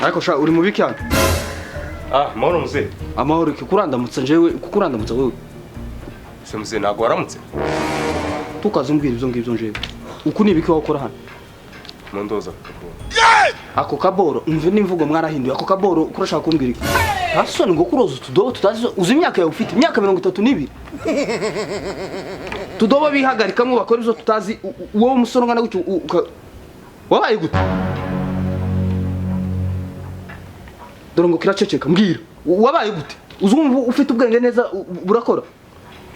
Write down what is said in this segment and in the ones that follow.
ariko sha uri mubi cyane. Mahoro mzee. Amahoro kukurandamutsa njewe kukurandamutsa wewe. Se mzee nago waramutse. Tukazumbwira ibyo ngibyo njewe. Uku nibiki wakora hano? Mondoza. Ako kaboro umve n'imvugo mwarahinduye ako kaboro kurashaka kumbwira iki? Hasoni ngo kuroza tudobo tutazi uzi imyaka yawe ufite imyaka 32. Tudobo bihagarika mu bakora ibyo tutazi wowe umusoro ngana gutyo wabaye gute? Dore ngo kiraceceka mbwira wabaye gute? Uzumva ufite ubwenge neza burakora?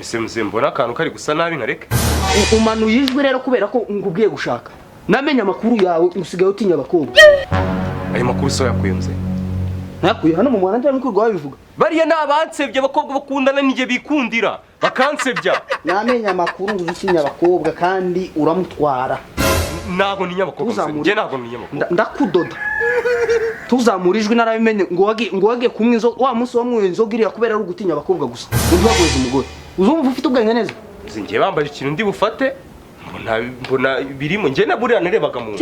Ese mzee mbona akantu kari gusa nabi nkareke. Umanuye ijwi rero kubera ko ngubwiye gushaka. Namenya amakuru yawe usigaye utinya abakobwa. Ayo makuru so yakuye mzee. Nakuye hano mu mwana njye mukuru wabivuga. Bariya nabansebye abakobwa bakundana nije bikundira. Bakansebya. Namenya amakuru ngo utinya abakobwa kandi uramutwara. Nago ni nyabakobwa. Nje nago ni nyabakobwa. Ndakudoda. Tuzamurijwe narabimenye ngo wage kumwe inzo wa munsi wa mwenzo giriya kubera ari gutinya abakobwa gusa. Ntibagweze umugore. Uzumva ufite ubwenge neza. Nje bambaje ikintu ndi bufate. Mbona birimo nje naburiya narebaga mu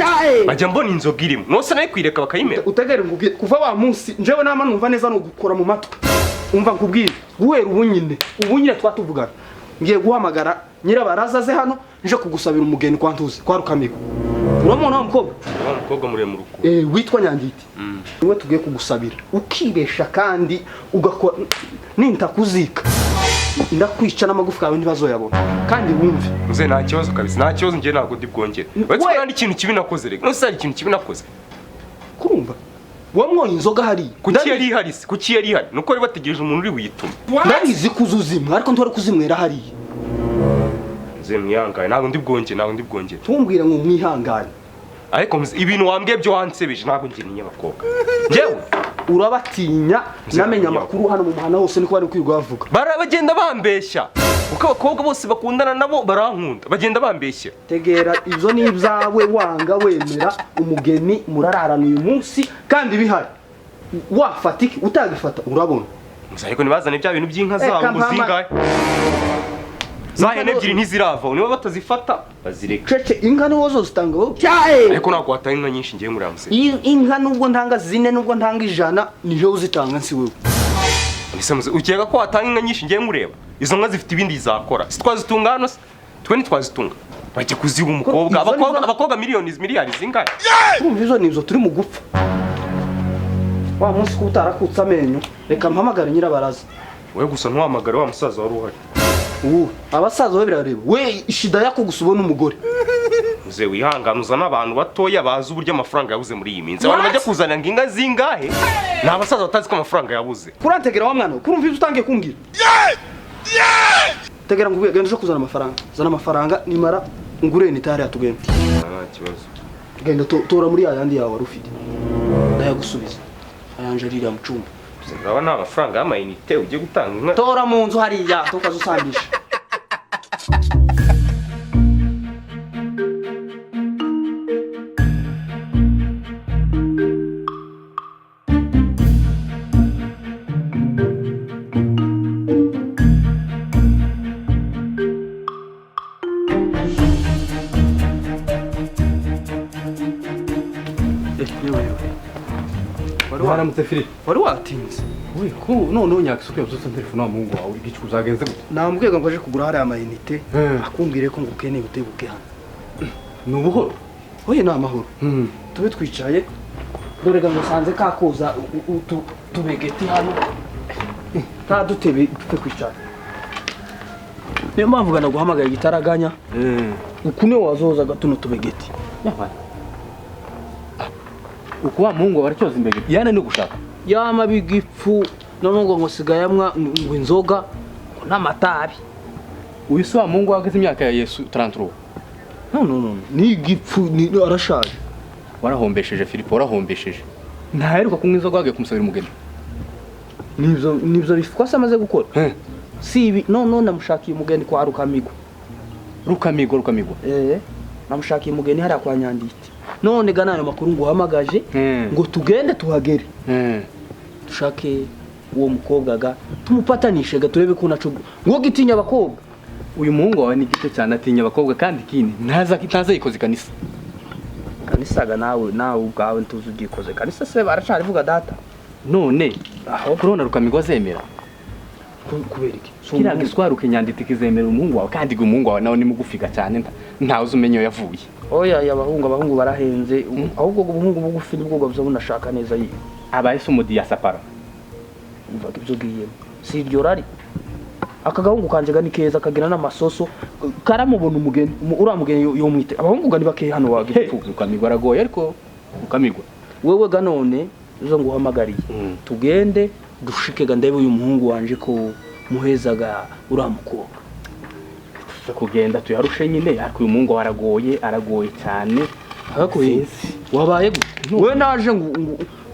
bajya mbona inzoga irimo nose nayo kwireka bakayimera utegere ngubwire kuva wa munsi njewe nama numva neza no gukora mu matwi umva nkubwire guhera ubunyine twatuvugana ngiye guhamagara nyirabaraza ze hano nje kugusabira umugeni kwantuze kwa Rukamiko uramona umukobwa mure mu ruko witwa Nyangiti niwe tugiye kugusabira ukibesha kandi ugakora nintakuzika ndakwica n'amagufa yawe ntibazoyabona kandi wumve uze nta kibazo kabisa nta kibazo ngiye nago ndibwongera wetse kandi ikintu kibi nakoze rega nose ari ikintu kibi nakoze kurumva wamwoye inzoga hari kuki yari hari nuko ari bategereje umuntu uri buyitume ndabizi kuzuzimwa ariko ntwari kuzimwera hari uze mwihangane nago ndibwongera tumbwire ngo mwihangane ariko ibintu wambwiye byo wansebeje nago ngiye n'abakobwa njewe urabatinya namenya amakuru hano mu muhana hose niko bari kwirwa bavuga barabagenda bambeshya uko abakobwa bose bakundana nabo barankunda bagenda bambeshya tegera ivyo ni ibyawe wanga wemera umugeni murararana uyu munsi kandi bihari wafatiki utagifata urabona ariko nibazane bya bintu by'inka zabo muzingaye Zahene ebyiri ntizirava niba batazifata bazireka cece inka niwo zo zitanga wowe cyae ariko nako watanga inka nyinshi ngiye muri amuse inka nubwo ntanga 4 nubwo ntanga 100 nijo uzitanga nsi wewe nisamuze ukeka ko watanga inka nyinshi ngiye mureba izo nka zifite ibindi izakora sitwazitunga hano twe ntitwazitunga bajye kuziba umukobwa abakobwa miliyari zingahe urumva izo nizo turi mu gupfa wa munsi kutarakutsa amenyo reka mpamagara nyirabaraza wewe gusa ntuhamagara wa musaza wari uhari abasaza babirareba we ishida yako gusubona umugore uze wihanganuza n'abantu batoya bazi uburyo amafaranga yabuze muri iyi minsi abantu bajya kuzana nginga zingahe nta basaza batazi ko amafaranga yabuze kurantegera wa mwana kurumva ivyo utangiye kumbwira tegera ngo genda zo kuzana amafaranga zana amafaranga nimara ngure nitare yatugenda nta kibazo genda tora muri yandi yawe warufite ndayagusubiza ayanje rira mu cumba Zaba nta mafaranga y'amayinite ugiye gutanga inka tora mu nzu hariya tukazusambisha Waramutse Philippe. Wari watinze. We ko none Nyaxo yavuze telefone wa Mungu wawe igicu kuzagenze gute? Namubwega ngo aje kugura hari amayinite akumbwire ko ngukeneye utebuke hano. Nubuhoro. Oye na amahoro. Tube twicaye. Dorega ngo sanze kakoza tubegeti hano. Ta dutebe tupfe kwicara. Niyo mpamvu gana guhamagara gitaraganya. Ukune wazoza gatuno tubegeti. Nyamara. Ukuwa Mungu baracyoza imbere. Yana no gushaka. Yama bigipfu none ngo sigayamwa ngo inzoga n'amatabi. Uyu wa Mungu wageze imyaka ya Yesu 33. No. Ni gipfu ni arashaje. Warahombesheje Philippe warahombesheje. Ntaheruka kunywa inzoga wage kumusabira umugeni. Nivyo bifukwa samaze gukora. Si ibi no namushakiye umugeni kwa Rukamiko. Rukamiko. Namushakiye umugeni hari kwa Nyanditi. None gana ayo makuru nguhamagaje ngo tugende tuhagere. Dushake uwo mukobwa ga tumupatanishe ga turebe ko naco ngo gitinya abakobwa. Uyu muhungu wawe ni gito cyane atinya abakobwa kandi kindi ntaza yikoze kanisa. kanisaga nawe ubwawe ntuzi ugikoze kanisa se baracarivuga data none aho kurona rukamigwa zemera kubera iki kira giswaruke nyanditi kizemera umuhungu wawe kandi umuhungu wawe nawe ni mugufiga cyane ntawe uzumenye yavuye oya abahungu barahenze ahubwo ubuhungu bugufi nibwo bwo bunashaka neza yi abaye se umudiyasapara umva ibyo giye si iryo rari akagahungu kanje gani keza kagira n'amasoso karamubona umugeni uramugeni yo mwite abahungu gani bakeye hano wagipfu rukamigwa aragoye ariko rukamigwa wewe ganone uzo nguhamagariye tugende dushike ga ndebe uyu muhungu wanje ko muhezaga uramukobwa kugenda tuyarushe nyine ariko uyu muhungu aragoye cyane hakoye wabaye we naje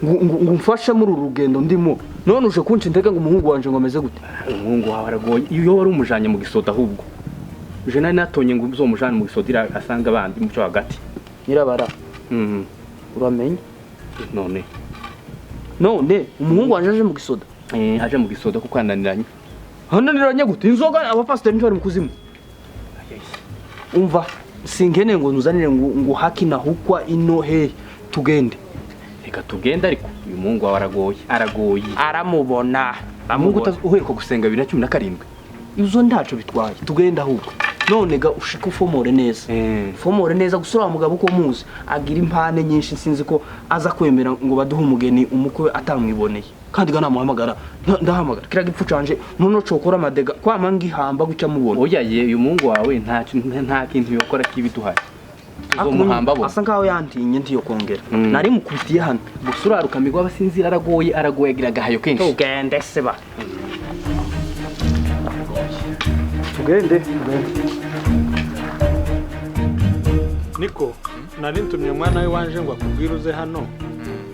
ngumfashe muri urugendo ndimo none uje kunca intege ngo umuhungu wanje ngo ameze gute umuhungu wawe aragoye iyo wari umujanye mu gisoda ahubwo je nari natonye ngo uzomujane mu gisoda asanga abandi mu cyo hagati nyirabara uramenye none umuhungu wanje aje mu gisoda aje mu gisoda kuko ananiranye gute inzoga abapasiteri ntibari mu kuzimu umva singene ngo nuzanire ngo hakina hukwa ino he tugende reka tugende ariko uyu muhungu wawe aragoye aramubona umuhungu uheruka gusenga 2017 izo ndaco bitwaye tugende ahubwo none ga ushika ufomore neza gusura mugabo uko muzi agira impane nyinshi sinzi ko aza kwemera ngo baduhe umugeni umukwe atamwiboneye kandi ga namuhamagara ndahamagara kira gipfu canje none cokora amadega kwama ngihamba gucya mubona oya ye uyu muhungu wawe nta kintu yokora kibiduhaye umuhamba bo asa nkaho yantinye ntiyo kongera nari mukubitiye hano gusura rukamigwa abasinzira aragoye agira gahayo kenshi tugende seba tugende niko nari ntumye umwana we wanje ngo akubwire uze hano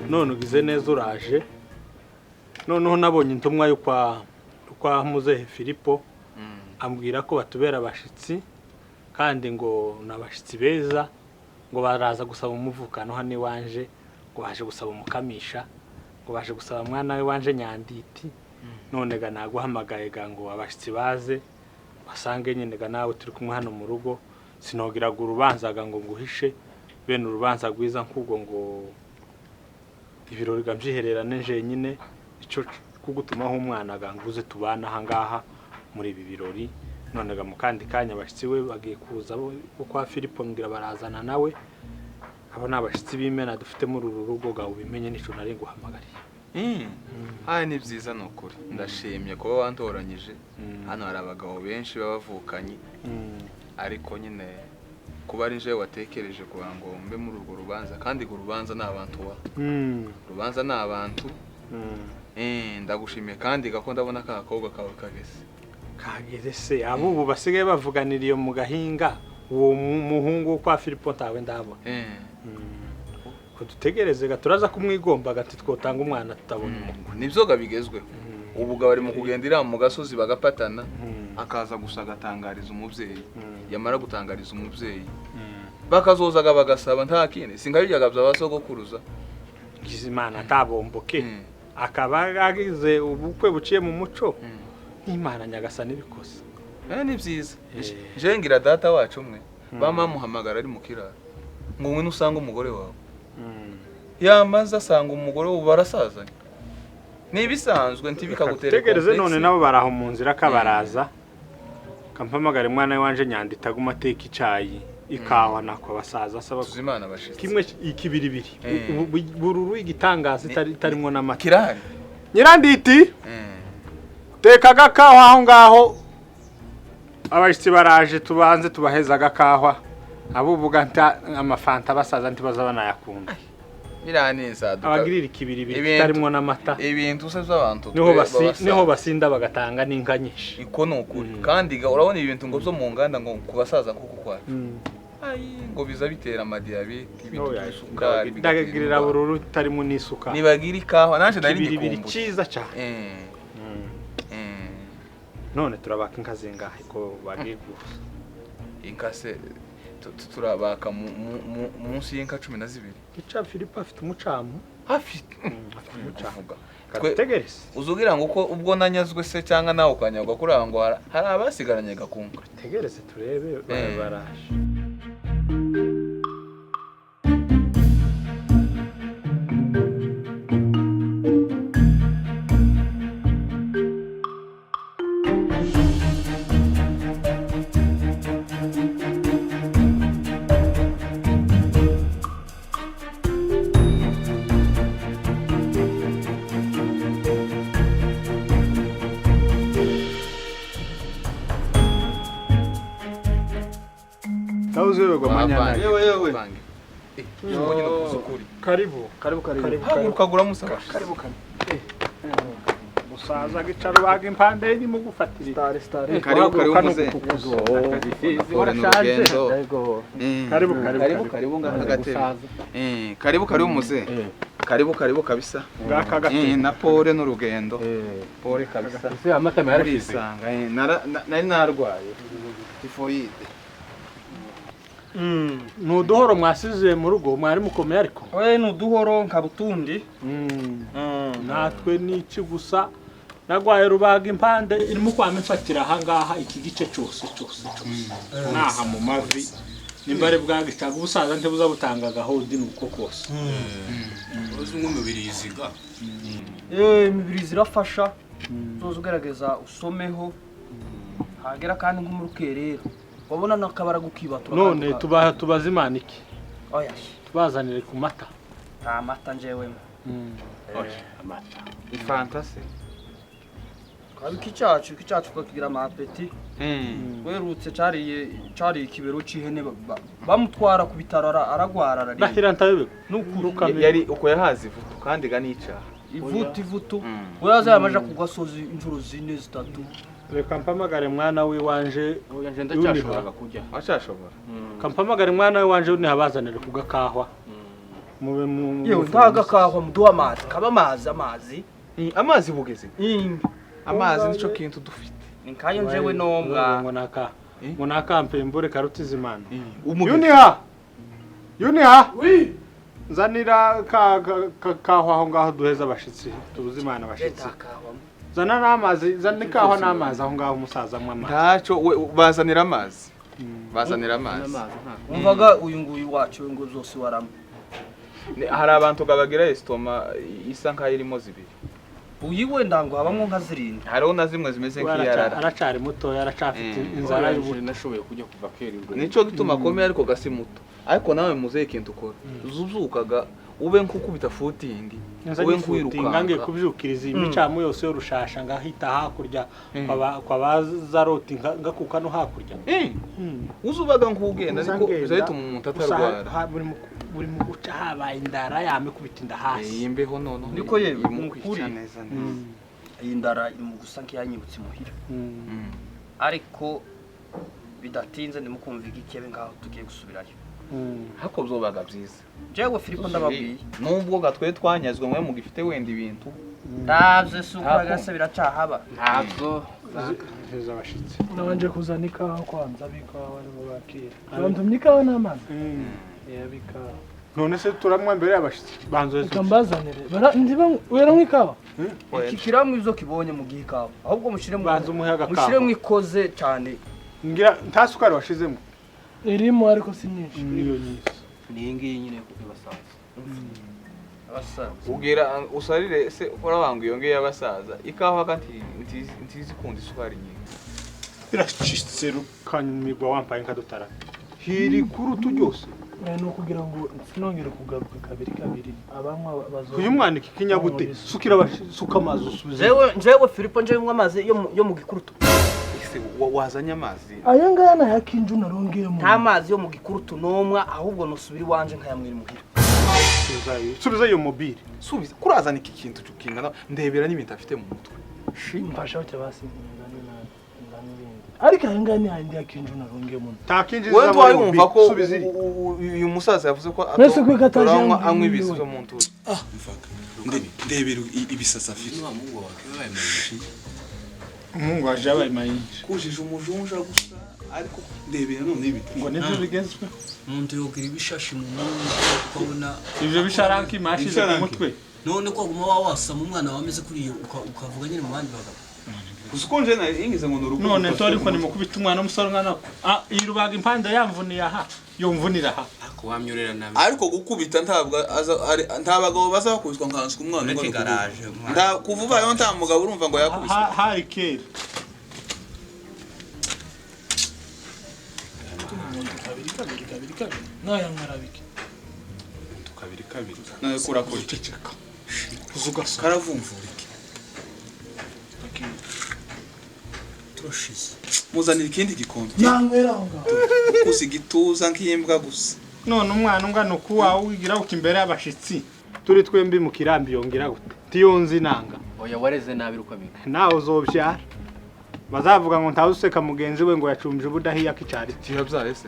none ugize neza uraje noneho nabonye intumwa yo kwa muzehe Filipo ambwira ko batubera abashitsi kandi ngo nabashitsi beza ngo baraza gusaba umuvukano hano iwanje ngo baje gusaba umukamisha ngo baje gusaba mwana we wanje Nyanditi none ga naguhamagaye ga ngo abashitsi baze basange nyine ga nawe turi kumwe hano mu rugo sinogiraga urubanzaga ngo nguhishe bene urubanza rwiza nk'ubwo ngo ibirori gamjihererane nje nyine ico kugutumaho umwana ga nguze tubana aha ngaha muri ibi birori none ga mukandi kanya abashitsi we bagiye kuza kwa Filipo ngira barazana nawe abo nabashitsi b'Imana dufite muri uru rugo ga ubimenye nico nari nguhamagariye ni byiza nukuri ndashimye kuba wantoranyije hano hari abagabo benshi babavukanye ariko nyine kuba ari nje watekereje kugira ngo mbe muri urwo rubanza kandi ngo rubanza n'abantu rubanza n'abantu ndagushimiye kandi gako ndabona ka gakobwa kawe kageze se abo basigaye bavuganira iyo mu gahinga uwo muhungu kwa Filipo ntawe ndabona ko dutegereze gaturaza kumwigomba gati twotanga umwana tutabona nivyo gabigezwe ubu bari mu kugendera mu gasozi bagapatana akaza gusa gatangariza umuvyeyi yamara gutangariza umuvyeyi bakazozaga bagasaba nta kindi singabiryaga by'abasogokuruza Imana tabomboke akaba agize ubukwe buciye mu muco Imana nyagasani bikoze ni byiza je ngira data wacu umwe bamamuhamagara ari mu kiraro ngo ngwe nusanga umugore wawe yamaze asanga umugore we barasazanye nibisanzwe ntibikagutera tegereze none nabo baraho mu nzira kabaraza kampamagara mwana we wanje Nyandita gumateka icayi ikawa nako basaza asaba Imana bashitse kimwe ikibiribiri bururu igitangaza itarimo n'amata kirahari Nyiranditi tekaga kawa aho ngaho abashitsi baraje tubanze tubahezaga kahwa abuvuga nta amafanta basaza ntibaza banayakunda biraneza abagirira ikibiribiri kitarimo n'amata ibintu se z'abantu niho basinda bagatanga n'inka nyinshi iko nukuri kandi urabona ibintu ngo byo mu nganda ngo kubasaza kuko kwacu ngo biza bitera amadiabete ibintu by'isukari ndagirira bururu tarimo n'isuka nibagira ikawa nanje nari ikibiribiri ciza cyane none turabaka inka zingahe ko bagigusa inka se turabaka munsi y'inka 12 ica Filipo afite umucamu afite umucamuga kategerese uzugira ngo uko ubwo nanyazwe se cyangwa nawe ukanyagwa kurango hari abasigaranye gakunga tegerese turebe baraje uzi wewe gomanyana. yewe Karibu. ukagura musaba Karibu. Musaza gicaro baga impande ni mu gufatira. karibu muze Karibu karibu muze karibu kabisa na pole n'urugendo pole kabisa ese amata yarashize nari narwaye tifoide nuduhoro mwasize mu rugo mwari mukomeye ariko nuduhoro nkabutundi natwe n'iki gusa nagwaye rubaga impande irimo kwama mfatira aha ngaha iki gice cyose naha mu mavi nimbare bwagitaga ubusaza ntebuza butanga gahodi nuko kose uzi nk'umubiri yiziga imibiri zirafasha zoza ugerageza usomeho hagera kandi nk'umurukerera wabona nakabara gukibatura none tubaza Imana iki oya tubazanire ku mata nta mata njewe amata ifantasi kabiki cyacu kugira amapeti werutse cari ikibero c'ihene bamutwara ku bitaro aragwara arari ndahira ntabe yari uko yahazi ivutu kandi ganicaha ivutu weyaza yamaje kugasoza injuro 4 3 reka mpamagare mwana we wanje ndacyashobora kujya ashashobora kampamagare mwana we wanje ni habazanire kugakahwa mube mu yewe ntaga kahwa muduha amazi kaba amazi bugeze amazi nico kintu dufite ninkayo njewe nombwa ngo nakampembure karutizimana yuniha nzanira kahwa aho ngaho duheza abashitsi tubuzimana abashitsi zana n'amazi zanikahwa n'amazi aho ngaho umusaza mwama ntaco bazanira amazi umvaga uyu nguyu wacu ngo zose warama hari abantu gabagira estoma isa nkaho irimo zibiri uyiwe ndango habamwe nka 7 hariho na zimwe zimeze nk'iyarara aracari muto yaracafite inzara y'ubundi nashoboye kujya kuva kerirwe nico gituma komeye ariko gasi muto ariko nawe muze ikintu ukora uzuzukaga ube nkukubita footing ube nkwiruka ngange kubyukiriza imicamu yose yo rushasha ngahita hakurya kwa bazaroti ngakuka no hakurya uzubaga nkugenda ariko bizahituma umuntu atarwara buri mu guca habaye indara yame kubita inda hasi imbeho none niko yewe mukwica neza iyi ndara mu gusa nkiyanyibutse muhira ariko bidatinze ndimukumva igikebe ngaho tugiye gusubirayo hako byobaga byiza jewe Filipo ndababwiye nubwo gatwe twanyazwe mwe mugifite wenda ibintu ndavye suka gase biracahaba ntabwo heza abashitsi nabanje kuzanika kwanza bikawa ari mu bakira bandumnika n'amazi yabika none se turamwa mbere y'abashitsi banzo ikambazanire ndiba wera mwikawa iki kiramwe izo kibonye mu gikawa ahubwo mushire mu banzo umuyaga kawa mushire mwikoze cyane ngira nta sukari washizemo irimo ariko si nyinshi niyo nyinshi ningi nyine kubasaza abasaza ubwira usarire se ukora bangu yongeye abasaza ikawa kandi ntizi kundi isukari nyinshi birashitse rukanmirwa wampaye nkadutara hiri kuru tujyose no kugira ngo sinongere kugaruka kabiri abanywa bazo uyu mwana ikinyabute sukira basuka amazi usubize jewe Filipo njewe amazi yo mu gikurutu wazanye amazi aya ngana yakinju narongeyemo nta mazi yo mu gikurutu nomwa ahubwo nusubira wanje nkayamwira muhira subiza iyo mobile subiza kurazana iki kintu cyukingana ndebera n'ibintu afite mu mutwe mfasha cyabasi ariko aya ngana yandi yakinju narongeyemo takinjiza wewe twayumva ko uyu musaza yavuze ko atoranywa anywa ibisi byo mu ntuzi mfaka ndebera ibisasa afite umungu waje abaye mayinshi kujije umujunja gusa ariko ndebera none ibi ngo nivyo bigezwe umuntu yogira ibishashi mu muntu ukabona ivyo bisharanki mashize mu mutwe none ko guma wawasama umwana wameze kuri ukavuga nyine mu bandi bagabo usukonje na ingize ngo nurukundo none to ariko nimukubita umwana umusoro ngana yirubaga impande yamvuniye aha yomvunira aha ako wamyorera nabi ariko gukubita ntabwo ntabagabo baza bakubitwa nkanswe umwana ngo garaje nda kuvuba yo nta mugabo urumva ngo yakubise hari kera kabiri naya nkarabike kabiri nawe kura ko ceceka uzuga karavumvura iki urashize muzanira ikindi gikombe nanywera aho ngaho gusa igituza nk'imbwa gusa none umwana ungana uku wawe wigira uko imbere y'abashitsi turi twembi mu kirambi yongera gute tiyonzi nanga oya wareze nabi rukomeye nawe uzobyara bazavuga ngo ntawe useka mugenzi we ngo yacumbije ubudahiya kicari kiyabyaye se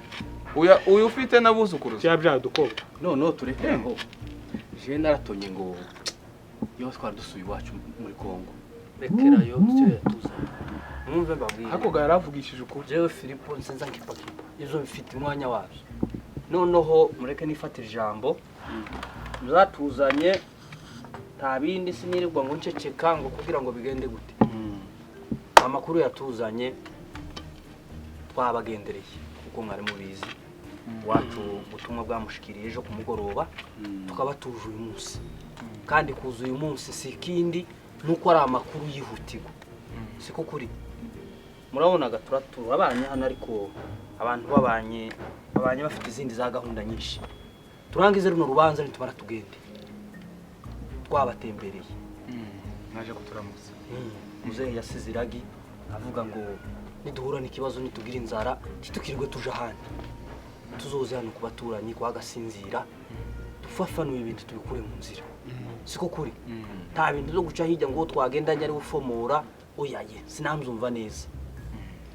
uyu ufite nabuzukuruza cyabyaye udukobwa no turekeho je naratonye ngo yo twari dusuye iwacu muri Kongo rekerayo icyo yatuzanye mwumve mbabwire ako garavugishije ukuri jewe Filipo nsenza nkipakipa izo bifite umwanya wabyo noneho mureke nifatira ijambo zatuzanye nta bindi sinirirwa ngo nceceka ngo kugira ngo bigende gute amakuru yatuzanye twabagendereye kuko mwari mubizi wacu ubutumwa bwamushikiriye ejo ku mugoroba tukaba tuje uyu munsi kandi kuza uyu munsi si ikindi nuko ari amakuru yihutirwa siko kuri murabonaga turabanye hano ariko abantu babanye bafite izindi za gahunda nyinshi turangize runo rubanza nitumara tugende twabatembereye naje kuturamutsa muzehe yasize iragi avuga ngo niduhura n'ikibazo nitugira inzara titukirwe tuje ahandi tuzoze hano ku baturanyi kwa gasinzira dufafanuye ibintu tubikure mu nzira siko kuri nta bintu byo guca hirya ngo twagendanye ari ufomora oyaye sinamzumva neza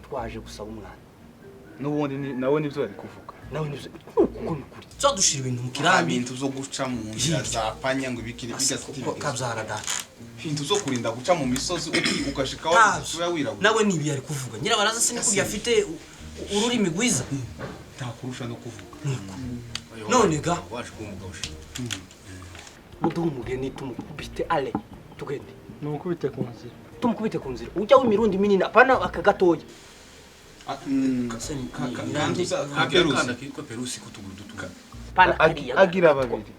twaje gusaba umwana n'ubundi nawe nibyo bari kuvuga nawe nivyo kuko nukuri zo dushira ibintu mu kirambi ibintu zo guca mu nzira za panya ngo ibikiri bigasitira kabyara da ibintu zo kurinda guca mu misozi ukashika wa wirabura nawe nibi yari kuvuga nyirabaraza sinikuri afite ururimi gwiza ntakurusha no kuvuga none ga waje kumugawusha muduha umugeni tumukubite ale tugende numukubite ku nzira tumukubite ku nzira ujya w'imirundi minini apana akagatoya perusi kutuguru dutuka pana agira babiri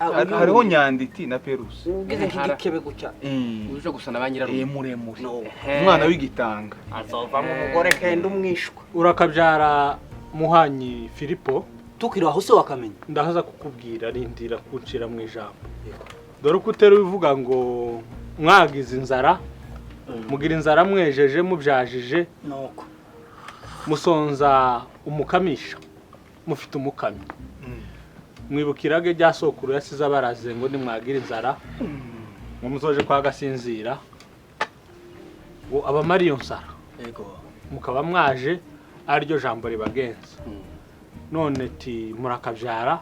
hariho nyanditi na perusi ugeze nk'igikebe gucya uje gusana banyirarume muremure umwana w'igitanga azovamo umugore kenda umwishwa urakabyara muhanyi Filipo tukiri aho se wakamenya ndahaza kukubwira rindira kuncira mu ijambo dore ko utera ubivuga ngo mwagize inzara mugira inzara mwejeje mubyajije nuko musonza umukamisha mufite umukami mwibukirage rya sokuru yasize abaraze ngo nimwagira inzara ngo muzoje kwa gasinzira ngo abamari iyo nzara yego mukaba mwaje ariryo jambo ribagenza none ti murakabyara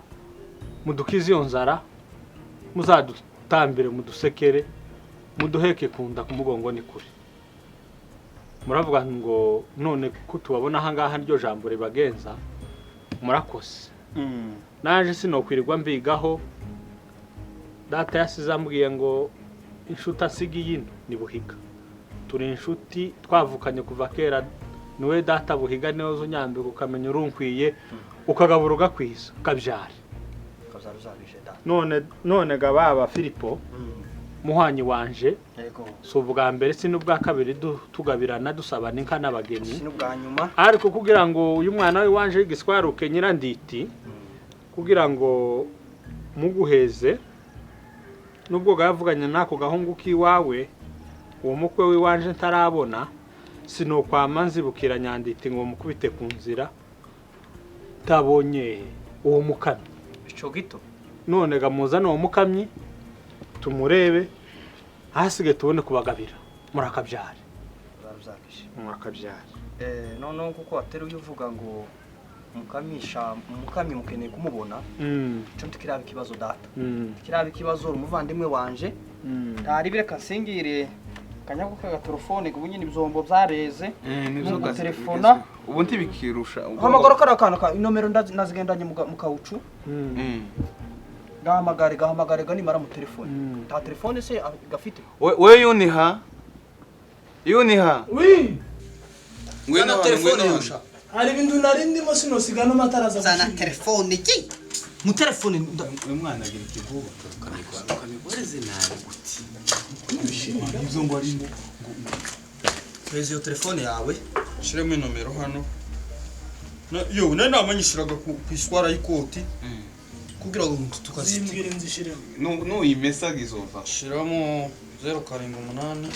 mudukize iyo nzara muzadutambire mudusekere muduheke kunda ku mugongo ni kuri muravuga ngo none ko tubabona aha ngaha niryo jambo ribagenza murakose naje sinokwirirwa mbigaho data yasize ambwiye ngo inshuti asigiye ino ni buhiga turi inshuti twavukanye kuva kera niwe data buhiga niwe zo nyambika ukamenya urunkwiye ukagabura ugakwiza ukabyara none gababa Filipo muhanyi wanje yego so ubwa mbere si n'ubwa kabiri tugabirana dusabana inka n'abageni si n'ubwa nyuma ariko kugira ngo uyu mwana we wanje y'igiswaruke nyiranditi kugira ngo muguheze nubwo gavuganye nako gahungu kiwawe uwo mukwe we wanje ntarabona sinokwama nzibukira nyanditi ngo mukubite ku nzira tabonye uwo mukamyi ico gito none gamuzana uwo mukamyi tumurebe hasige tubone kubagabira murakabyara baruzakishe murakabyara none kuko ateruye uvuga ngo umukami mukeneye kumubona cyo tukiraba ikibazo data kiraba ikibazo umuvandimwe wanje ntari bireka singire kanyago ka telefone ngo nyine ibyombo byareze nibyo telefona ubu ntibikirusha hamagara karakana inomero nazigendanye mu kaucu gahamagare nimara mu telefone ta telefone se gafite we yuniha wi ngwino telefone yosha hari ibintu narindimo sinosiga no mataraza zana telefone ki mu telefone umwana agira ikivuba kamigoreze nawe guti ibyo ngo arimo tweze yo telefone yawe shiremo inomero hano yo nari namanyishiraga ku iswara y'ikoti kugira ngo tukazimwe zimbwire nzishiremo n'uyimesa gizova shiramo 078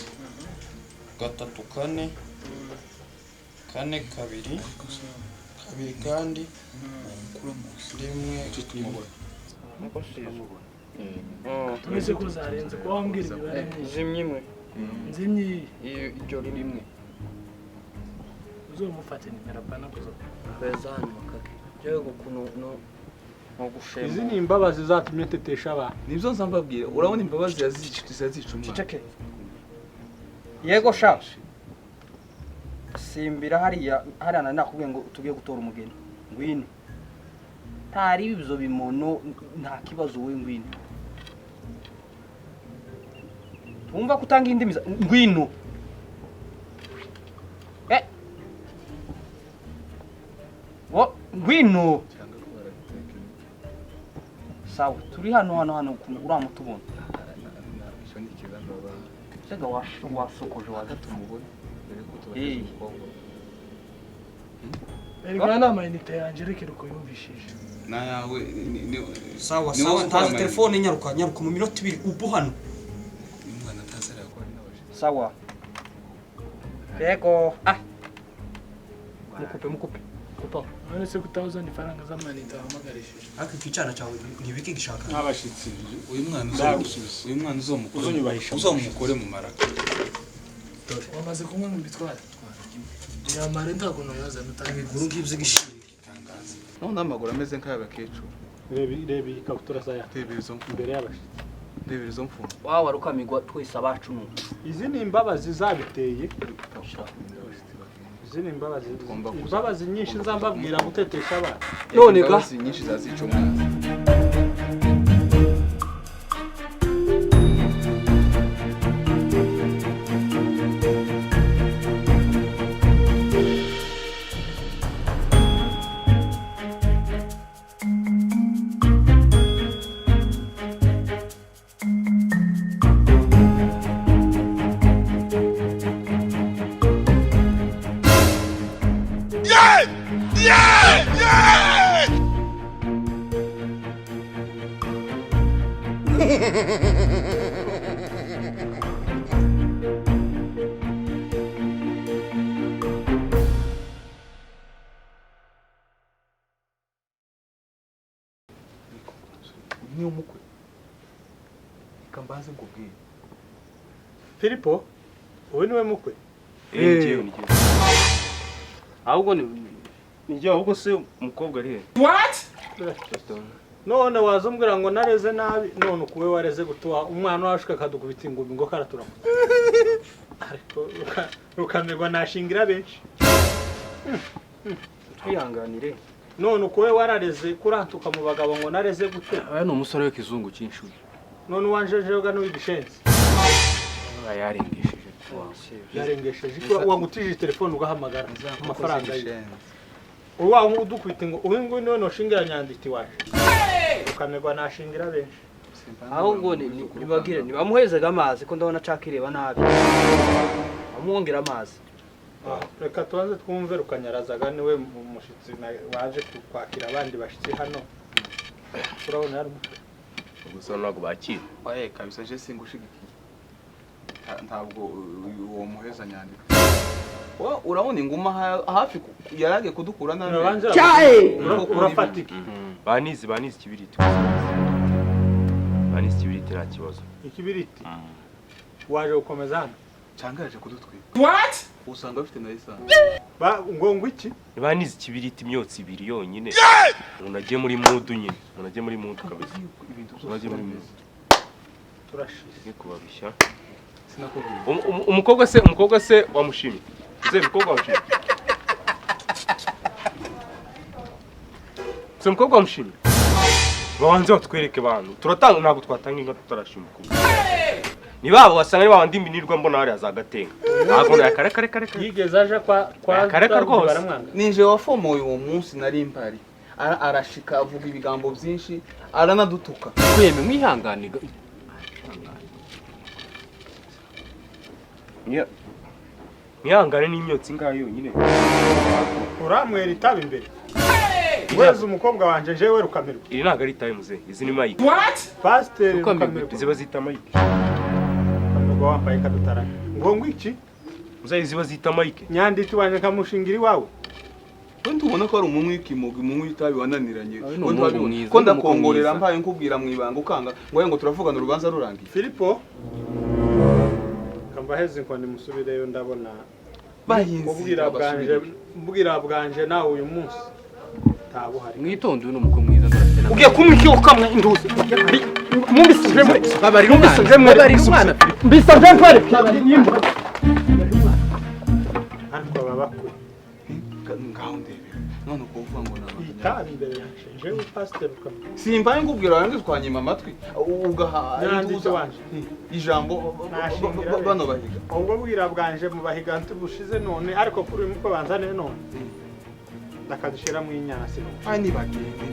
3 4 kane kabiri kandi rimwe tumeze ko zarenze ko wambwira ibibare zimwe imwe nzimye iryo rimwe uzomufate nimero pana kuzo bezani makake jewe kuno no gushema izi ni imbabazi zatumye tetesha abantu nibyo nzambabwira urabona imbabazi yazicuma ceceke yego sha simbira hariya nakubwiye ngo tugiye gutora umugeni ngwino ntari ibizo bimono nta kibazo we ngwino umva kutanga indimi ngwino ngwino sawa turi hano uramutubona sega wasokoje wazatumubona erega nama inite yanje rekera uko yumvishije na yawe sawa ntaza telefone nyaruka mu minota 2 ubu hano umwana tazara yakora n'abaje sawa yego mukupe kupa none se kutawuzana ifaranga z'amanite ahamagarishije ariko ikicana cyawe ntibiki gishaka n'abashitsi uyu mwana uzomukore mu maraka wamaze kunywa mu bitwara yamare ntabwo noyaza mutange inkuru ngibyo gishiri no n'amaguru ameze nk'ay'abakecuru reba ikabutura za imbere y'abashitsi reba izo mfunga wawe arukamigwa twese abacu izi ni imbabazi zabiteye izi ni imbabazi nyinshi nzambabwira gutetesha abantu none ga imbabazi nyinshi zazicuma ni umukwe kambaze ngubwiye Filipo wowe niwe mukwe ngiye ahubwo ngiye ahubwo se umukobwa ari he none wazumbwira ngo nareze nabi none ukuwe wareze gutuha umwana washuka akadukubita ingumi ngo karaturamo ariko rukamirwa nashingira benshi twihanganire none ukuwe warareze kurantuka mu bagabo ngo nareze gute aya ni umusore w'ikizungu cyinshi none wanjejega n'uwigishenzi yarengesheje yarengesheje wagutije telefone ugahamagara amafaranga ye uwa udukubita ngo uyu nguyu niwe noshingira nyanditi waje ukamerwa nashingira benshi ahubwo nibagire nibamuhezega amazi ko ndabona cakireba nabi amwongera amazi reka tubanze twumve rukanyarazaga niwe umushitsi waje kwakira abandi bashitsi hano urabona hari gusa ntabwo bakira oye kabisa je singushigikiye ntabwo uwo muheza nyandika urabona inguma hafi yarage kudukura nabi urafatika banizi kibiriti nta kibazo ikibiriti waje gukomeza hano cyangwa yaje kudutwika usanga bafite na lisansi ngo iki banizi kibiriti imyotsi ibiri yonyine umuntu agiye muri mudu nyine umuntu agiye muri mudu kabisa umuntu muri mudu turashize kubabishya sinakubwiye umukobwa se wamushimye se umukobwa wamushimye se umukobwa wamushimye babanze batwereke abantu turatanga ntabwo twatanga inka tutarashima umukobwa ni babo wasanga ari babandi mbinirwa mbona hari azagatenga ntabwo yakare yigeze aje kwa kareka rwose ninje wafomoye uwo munsi nari mpari arashika avuga ibigambo byinshi aranadutuka kweme mwihanganiga mwihangane n'imyotsi ngayo yonyine uramwera itaba imbere weze umukobwa wanje jewe rukamirwa iri ntabwo ari itaye muze izi ni mike pasiteri rukamirwa ziba zita mike rukamirwa wambaye kadutarana ngo iki uzayizi bazita Mike. nyanditse wanje kamushingira iwawe Wenda ubona ko ari umuntu w'ikimuga umuntu w'itabi wananiranye. Awe ni umuhungu Wenda mwiza, ko ni umuhungu ndakongorera mwiza. mbaye nkubwira mwibanga ukanga ngo turavugana urubanza rurangiye. Filipo kambaheze inkoni musubireyo ndabona mbwira bwanje nawe uyu munsi tabuhari mwitonde uyu n'umukwe mwiza ndarasena ugiye kumwikiyo kamwe induzi mumbisije mwe babarira umwana mbisanje ntware ariko babakwe Ngaho ndebera. None uko uvuga ngo nabanje. itabi imbere yanje jewe pastor ukaba Simbaye ngubwira wanjye twanyima amatwi ugaha nyanditse wanje ijambo bano bahiga. ubwo bwira bwanje mu bahigantu bushize none ariko kuri uyu muko banzane none ndakadushira mu inyana sino Nibagende